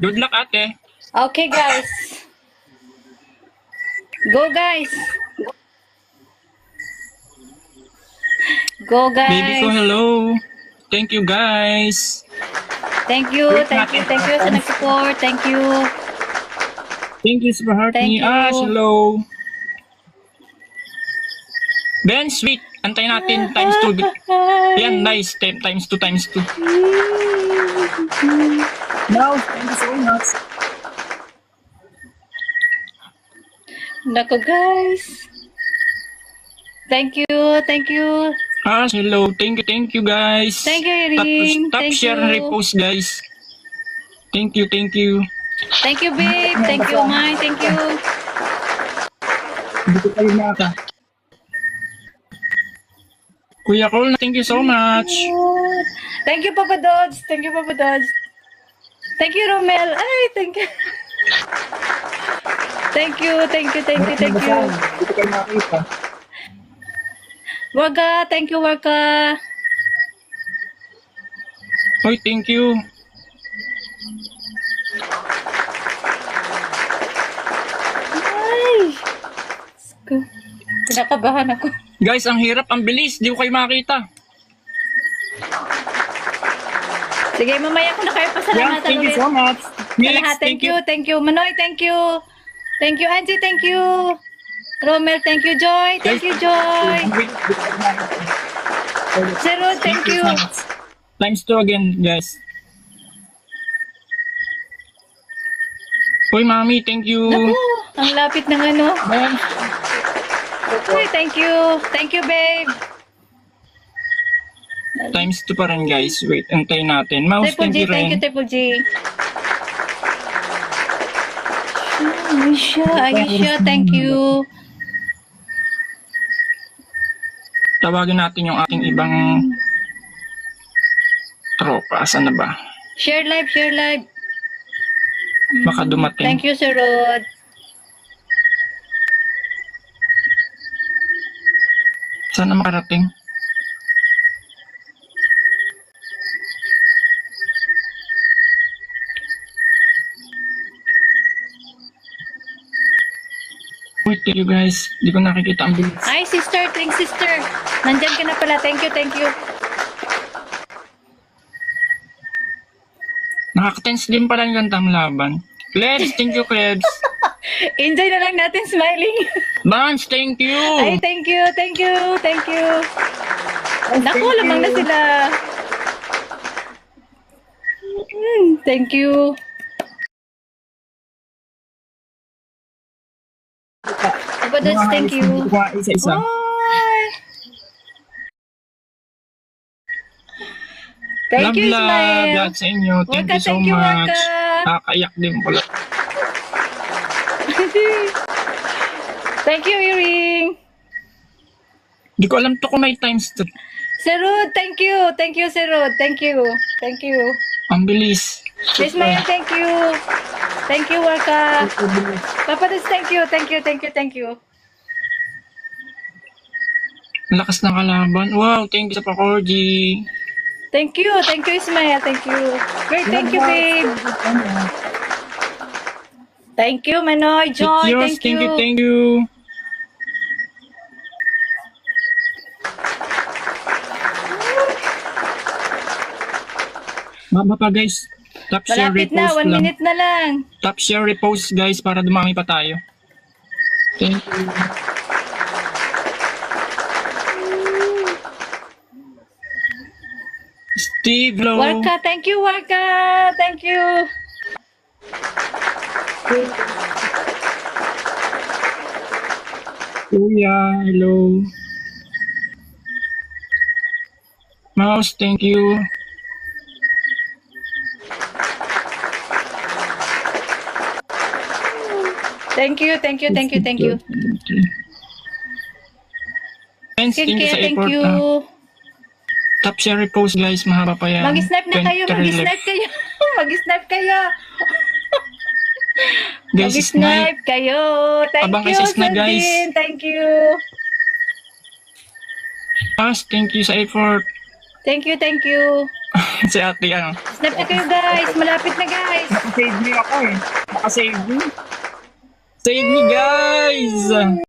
Good luck, ate. Okay, guys. Go, guys. Go, Baby ko, guys. hello. Thank you, guys. Thank you sa nag-support. Thank you. Thank you for heart Thank me. you. Ash, hello. Ben, sweet. Antayin natin times 2. Yan, nice. Times 2, times 2. Now, thank you so much. Nako, guys. Thank you. Thank you. Ash, hello. Thank you, guys. Thank you, Iring. Top Thank share you. and repost, guys. Thank you. Thank you, babe. Thank you, Mai. Thank you. Hindi ko kayo naka. Kuya Cole, thank you so much. Thank you, Papa Dodge. Thank you, Papa Dodge. Thank you, Romel. Ay, thank you. Thank you. Hindi ko kayo nakita. Warga, thank you, Warga. Hoy, thank you. Ay. Kinakabahan ako. Guys, ang hirap, ang bilis. Di ko kayo makita. Sige, mamaya ko na kayo pasalamatan Thank you ulit. so much. Sa lahat, thank you. Manoy, thank you. Thank you, Angie, thank you. Romel, thank you, Joy. Thank you, Joy. Zero, thank you. Times 2 again, guys. Hoy, mami, thank you. Naku, ang lapit ng ano. Ben, Ay, thank you. Thank you, babe. times 2 pa rin, guys. Wait, antayin natin. Mouse, Triple thank G, you thank you, rin. Triple G. Aisha, thank you. Tawagin natin yung ating ibang tropa. Saan na ba? Share live. Baka dumating. Thank you, Sir Rod. Saan na makarating? Wait, thank you guys. Di ko nakikita ang bilis. Ay, sister. Nandyan ka na pala. Thank you. Nakaka-tense din pala yung gantang laban. Klebs, thank you, Klebs. Enjoy na lang natin smiling. Bans, thank you. Ay, thank you. Naku, lamang na sila. Thank you. Papa Dodge, thank you. Isa-isa. Ay. Thank you, Ismael. Lahat sa inyo. Thank Waka, you so thank you, much. Waka. Nakakaiyak din pala. Thank you, Iring. Di ko alam to kung may times to. Sir Rod, thank you. Sir Rod. Thank you. Ang bilis. Ismael, thank you. Thank you, Waka. Papa Dodge, thank you. Ang lakas ng kalaban. Wow, thank you sa Pakorji. Thank you, Ismael. Thank you. Great, thank you, babe. Thank you, Manoy. Joy, Yours, thank you. Thank you. Mama pa guys. Top share, Malapit na, repost 1 lang. minute na lang. Top share, repost guys para dumami pa tayo. Thank you. Steve, hello. Warka, thank you, Warka. Thank you. Kuya, hello. Mouse, thank you. Thank you. Friends, thank you sa Thank effort. you. Top share, repost guys, mahaba pa yan. Mag-snipe na kayo, 23 left. Mag-snipe kayo. Guys, snipe. Mag-snipe kayo. Thank Abang you, kayo sa snipe, guys. Sandin. Thank you. Thank you sa effort. Thank you. Si ate, ano. Love na kayo guys. Malapit na guys. Nakasave me ako eh. Nakasave me. Save me guys!